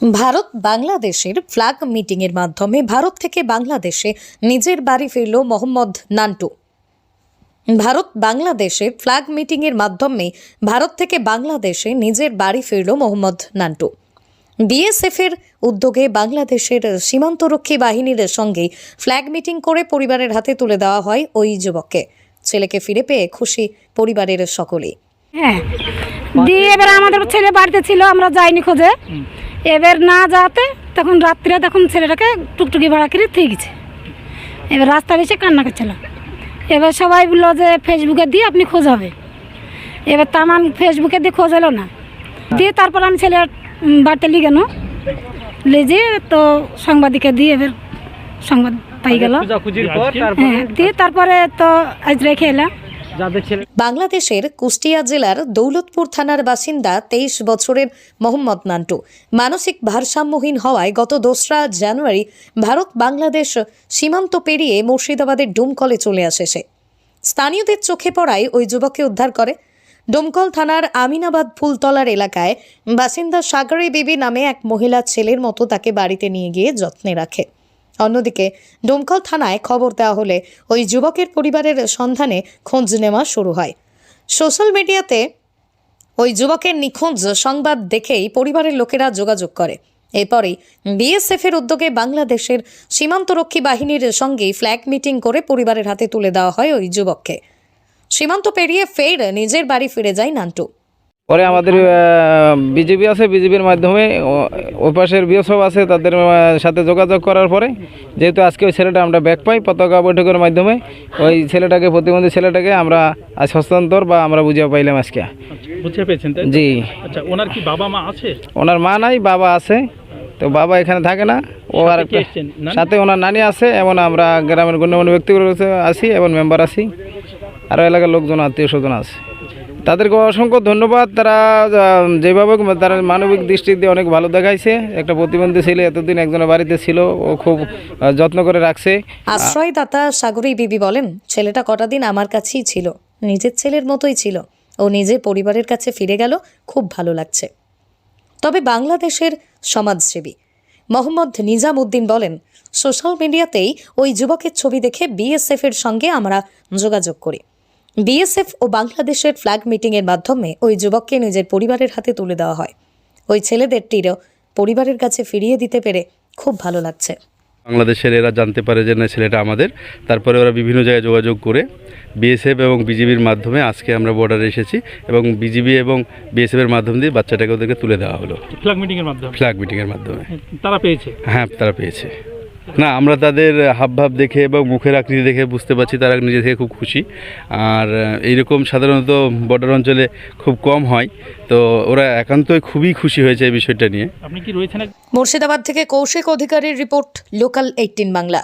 ভারত বাংলাদেশের ফ্ল্যাগ মিটিংয়ের মাধ্যমে ভারত থেকে বাংলাদেশে নিজের বাড়ি ফিরল মোহাম্মদ নান্টু। ভারত বাংলাদেশের ফ্ল্যাগ মিটিংয়ের মাধ্যমে ভারত থেকে বাংলাদেশে নিজের বাড়ি ফিরল মোহাম্মদ নান্টু। বিএসএফের উদ্যোগে বাংলাদেশের সীমান্তরক্ষী বাহিনীর সঙ্গে ফ্ল্যাগ মিটিং করে পরিবারের হাতে তুলে দেওয়া হয় ওই যুবককে। ছেলেকে ফিরে পেয়ে খুশি পরিবারের সকলেই। হ্যাঁ, দিয়ে এবার আমাদের ছেলে বাড়িতে ছিল, আমরা যাইনি খোঁজে। এবার না যাতে তখন রাত্রে তখন ছেলেটাকে টুকটুকি ভাড়া করে থেকে গেছে। এবার রাস্তা বেশি কান্না করছিল। এবার সবাই বললো যে ফেসবুকে দিয়ে আপনি খোঁজ হবে। এবার তামান ফেসবুকে দিয়ে খোঁজ এলো না, দিয়ে তারপর আমি ছেলে বাড়িতে লিখেনো লিজে তো সাংবাদিকে দিয়ে এবার সংবাদ পাই গেল। হ্যাঁ, দিয়ে তারপরে তো আজ রেখে এলাম। বাংলাদেশের কুষ্টিয়া জেলার দৌলতপুর থানার বাসিন্দা 23 বছরের মোহাম্মদ নান্টু মানসিক ভারসাম্যহীন হওয়ায় গত 2রা জানুয়ারি ভারত বাংলাদেশ সীমান্ত পেরিয়ে মুর্শিদাবাদের ডুমকলে চলে আসে সে। স্থানীয়দের চোখে পড়ায় ওই যুবককে উদ্ধার করে। ডুমকল থানার আমিনাবাদ ফুলতলার এলাকায় বাসিন্দা সাগরী বিবি নামে এক মহিলা ছেলের মতো তাকে বাড়িতে নিয়ে গিয়ে যত্নে রাখে। অন্যদিকে ডোমকল থানায় খবর দেওয়া হলে ওই যুবকের পরিবারের সন্ধানে খোঁজ নেওয়া শুরু হয়। সোশ্যাল মিডিয়াতে ওই যুবকের নিখোঁজ সংবাদ দেখেই পরিবারের লোকেরা যোগাযোগ করে। এরপরেই বিএসএফের উদ্যোগে বাংলাদেশের সীমান্তরক্ষী বাহিনীর সঙ্গে ফ্ল্যাগ মিটিং করে পরিবারের হাতে তুলে দেওয়া হয় ওই যুবককে। সীমান্ত পেরিয়ে ফের নিজের বাড়ি ফিরে যায় নান্টু। পরে আমাদের বিজেপি আছে, বিজেপির মাধ্যমে ওই পাশের বিএসএফ আছে, তাদের সাথে যোগাযোগ করার পরে যেহেতু আজকে ওই ছেলেটা আমরা ব্যাক পাই, পতাকা বৈঠকের মাধ্যমে ওই ছেলেটাকে, প্রতিবন্ধী ছেলেটাকে আমরা আজ হস্তান্তর বা আমরা বুঝিয়ে পাইলাম আজকে। বুঝতে পেরেছেন তাই? জি। আচ্ছা, ওনার কি বাবা মা আছে? ওনার মা নাই, বাবা আছে। তো বাবা এখানে থাকে না, ও আর সাথে ওনার নানি আছে। এমন আমরা গ্রামের গণ্যমান্য ব্যক্তিগুলো আছি এবং মেম্বার আছি, আরও এলাকার লোকজন, আত্মীয় স্বজন আছে। তাদেরকে অসংখ্য ধন্যবাদ। তারা যেভাবে তারা মানবিক দৃষ্টি দিয়ে অনেক ভালো দেখাইছে। একটা প্রতিবন্ধী ছেলে এতদিন একজনের বাড়িতে ছিল, ও খুব যত্ন করে রাখছে। আশ্রয়দাতা সাগরী বিবি বলেন, ছেলেটা কটা দিন আমার কাছেই ছিল, নিজের ছেলের মতোই ছিল। ও নিজের পরিবারের কাছে ফিরে গেল, খুব ভালো লাগছে। তবে বাংলাদেশের সমাজসেবী মোহাম্মদ নিজাম উদ্দিন বলেন, সোশ্যাল মিডিয়াতেই ওই যুবকের ছবি দেখে বিএসএফের সঙ্গে আমরা যোগাযোগ করি। বিএসএফ ও বাংলাদেশের ফ্ল্যাগ মিটিংয়ের মাধ্যমে ওই যুবককে নিজের পরিবারের হাতে তুলে দেওয়া হয়। ওই ছেলেদেরটিরও পরিবারের কাছে ফিরিয়ে দিতে পেরে খুব ভালো লাগছে। বাংলাদেশের এরা জানতে পারে যে না, ছেলেটা আমাদের। তারপরে ওরা বিভিন্ন জায়গায় যোগাযোগ করে বিএসএফ এবং বিজিবির মাধ্যমে আজকে আমরা বর্ডারে এসেছি এবং বিজিবি এবং বিএসএফের মাধ্যম দিয়ে বাচ্চাটাকে ওদেরকে তুলে দেওয়া হলো ফ্ল্যাগ মিটিংয়ের মাধ্যমে। তারা পেয়েছে? হ্যাঁ, তারা পেয়েছে। না, আমরা তাদের হাবভাব দেখে এবং মুখের আকৃতি দেখে বুঝতে পারছি তারা নিজে থেকে খুব খুশি। আর এইরকম সাধারণত বর্ডার অঞ্চলে খুব কম হয়, তো ওরা একান্তই খুবই খুশি হয়েছে এই বিষয়টা নিয়ে। আপনি কি রয়েছেন? মুর্শিদাবাদ থেকে কৌশিক অধিকারীর রিপোর্ট, লোকাল 18 বাংলা।